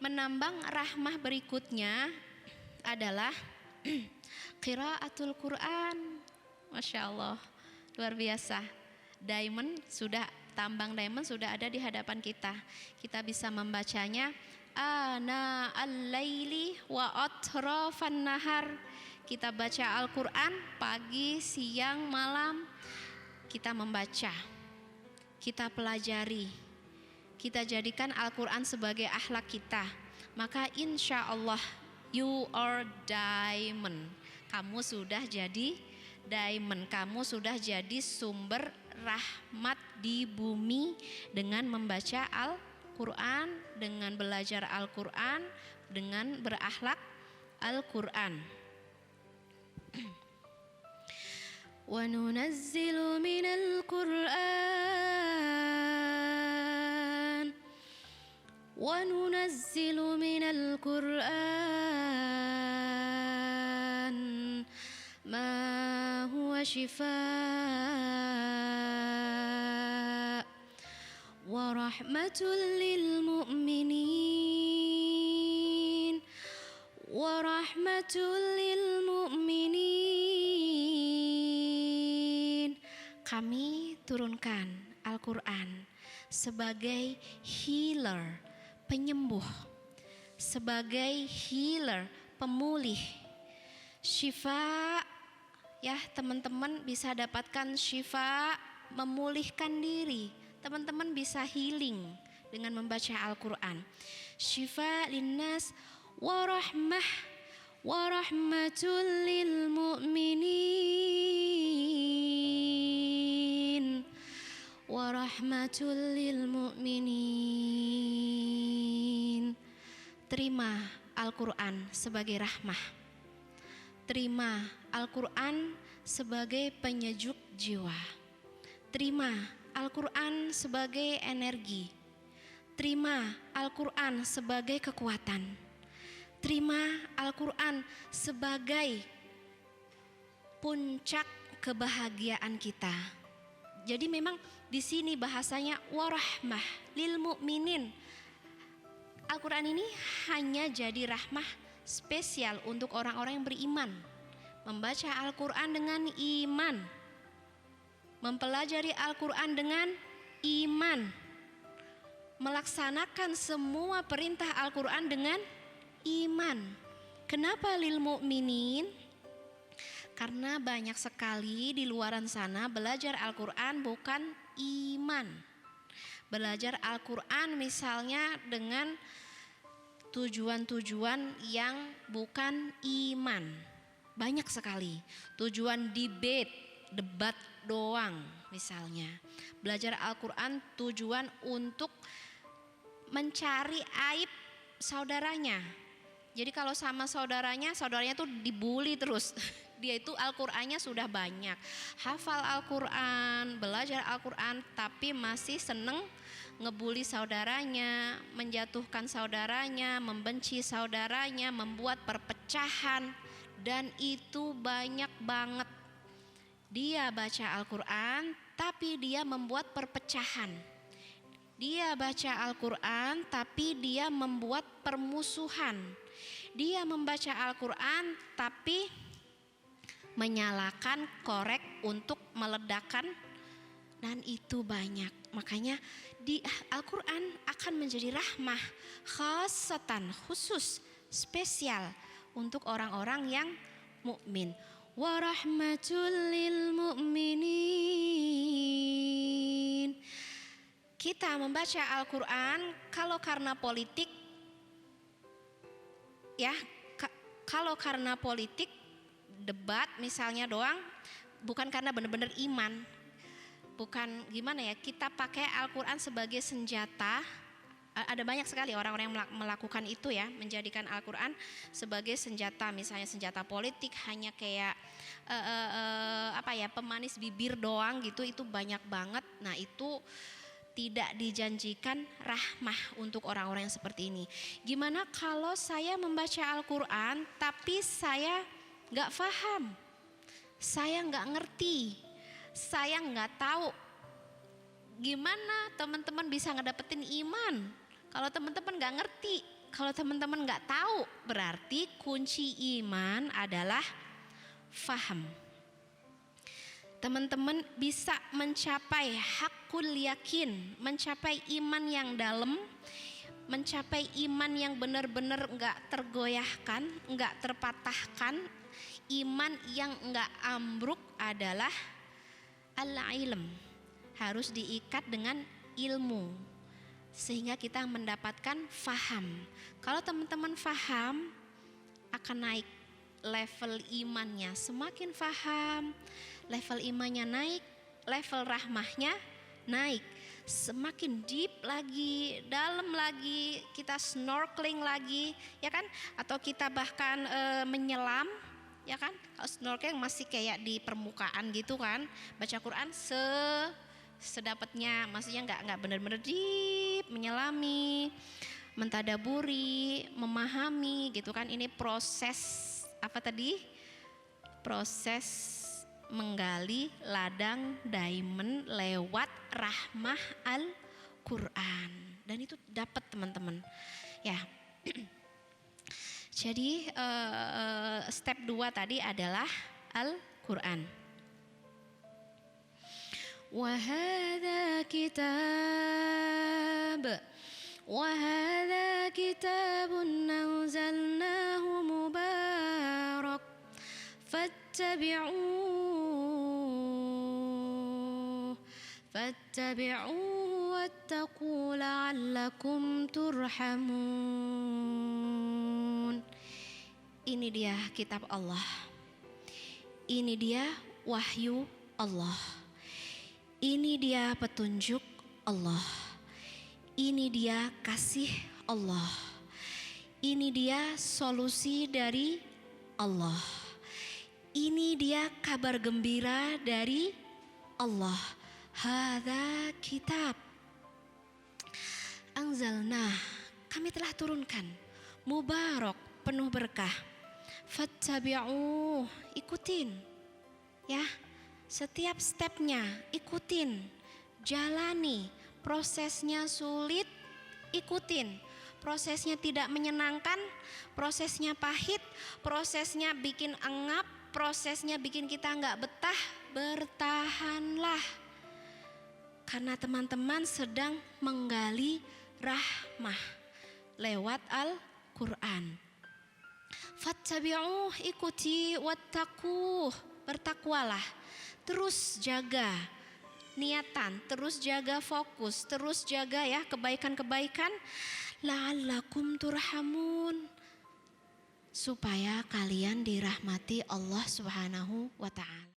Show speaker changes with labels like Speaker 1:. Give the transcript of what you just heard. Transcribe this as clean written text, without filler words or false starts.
Speaker 1: menambang rahmah berikutnya adalah qiraatul Quran. Masya Allah, luar biasa. Tambang diamond sudah ada di hadapan kita. Kita bisa membacanya ana al-laili wa atrafan nahar. Kita baca Al-Quran pagi, siang, malam. Kita membaca, kita pelajari, kita jadikan Al-Quran sebagai akhlak kita. Maka insya Allah you are diamond. Kamu sudah jadi diamond. Kamu sudah jadi sumber rahmat di bumi dengan membaca Al-Quran, dengan belajar Al-Quran, dengan berakhlak Al-Quran. Wa nunazzilu minal Qur'an وَنُنَزِّلُ مِنَ الْقُرْآنِ مَا هُوَ شِفَاءٌ وَرَحْمَةٌ لِلْمُؤْمِنِينَ Kami turunkan Al-Quran sebagai healer, penyembuh, sebagai healer, pemulih. Syifa, ya teman-teman bisa dapatkan syifa, memulihkan diri. Teman-teman bisa healing dengan membaca Al-Quran. Syifa linnas warahmatul lil mu'minin. Warahmatul lil mu'minin. Terima Al-Quran sebagai rahmah. Terima Al-Quran sebagai penyejuk jiwa. Terima Al-Quran sebagai energi. Terima Al-Quran sebagai kekuatan. Terima Al-Quran sebagai puncak kebahagiaan kita. Jadi memang di sini bahasanya warahmah lil mu'minin. Al-Quran ini hanya jadi rahmah spesial untuk orang-orang yang beriman. Membaca Al-Quran dengan iman, mempelajari Al-Quran dengan iman, melaksanakan semua perintah Al-Quran dengan iman. Kenapa lil mu'minin? Karena banyak sekali di luaran sana belajar Al-Quran bukan iman. Belajar Al-Quran misalnya dengan tujuan-tujuan yang bukan iman. Banyak sekali. Tujuan debat doang misalnya. Belajar Al-Quran tujuan untuk mencari aib saudaranya. Jadi kalau sama saudaranya tuh dibully terus. Dia itu Al-Qur'annya sudah banyak, hafal Al-Qur'an, belajar Al-Qur'an, tapi masih seneng ngebully saudaranya, menjatuhkan saudaranya, membenci saudaranya, membuat perpecahan, dan itu banyak banget. Dia baca Al-Qur'an tapi dia membuat perpecahan. Dia baca Al-Qur'an tapi dia membuat permusuhan. Dia membaca Al-Qur'an tapi menyalakan korek untuk meledakkan, dan itu banyak. Makanya di Al-Quran akan menjadi rahmah khasatan, khusus, spesial untuk orang-orang yang mukmin. Warahmatul lil mu'minin. Kita membaca Al-Quran kalau karena politik, ya, kalau karena politik, debat misalnya doang, bukan karena benar-benar iman. Bukan gimana ya, kita pakai Al-Quran sebagai senjata. Ada banyak sekali orang-orang yang melakukan itu ya, menjadikan Al-Quran sebagai senjata, misalnya senjata politik, hanya kayak pemanis bibir doang gitu, itu banyak banget. Nah itu tidak dijanjikan rahmah untuk orang-orang yang seperti ini. Gimana kalau saya membaca Al-Quran tapi saya gak paham, saya gak ngerti, saya gak tahu? Gimana teman-teman bisa ngedapetin iman kalau teman-teman gak ngerti, Kalau teman-teman nggak tahu, berarti kunci iman adalah faham. Teman-teman bisa mencapai hakul yakin, mencapai iman yang dalam, mencapai iman yang benar-benar enggak tergoyahkan, enggak terpatahkan, iman yang enggak ambruk adalah al-ilm. Harus diikat dengan ilmu sehingga kita mendapatkan faham. Kalau teman-teman faham, akan naik level imannya. Semakin faham, level imannya naik, level rahmahnya naik. Semakin deep lagi, dalam lagi, kita snorkeling lagi, ya kan? Atau kita bahkan menyelam, ya kan? Kalau snorkeling masih kayak di permukaan gitu kan? Baca Quran sedapatnya, maksudnya nggak benar-benar deep, menyelami, mentadaburi, memahami, gitu kan? Ini proses apa tadi? Proses menggali ladang diamond lewat rahmah Al-Quran, dan itu dapat teman-teman ya. Jadi step 2 tadi adalah Al-Quran. Wahada kitabun anzalnahu mubarak fattabi'uhu wattaqu la'allakum turhamun. Ini dia kitab Allah. Ini dia wahyu Allah. Ini dia petunjuk Allah. Ini dia kasih Allah. Ini dia solusi dari Allah. Ini dia kabar gembira dari Allah. Hadza kitab anzalna, kami telah turunkan, mubarak, penuh berkah. Fattabi'u, ikutin ya, setiap stepnya ikutin, jalani. Prosesnya sulit, ikutin. Prosesnya tidak menyenangkan, prosesnya pahit, prosesnya bikin engap, prosesnya bikin kita nggak betah, bertahanlah. Karena teman-teman sedang menggali rahmah lewat Al-Quran. Fattabi'uh, ikuti, wattaqu, bertakwalah. Terus jaga niatan, terus jaga fokus, terus jaga ya kebaikan-kebaikan. La'allakum turhamun, supaya kalian dirahmati Allah Subhanahu wa ta'ala.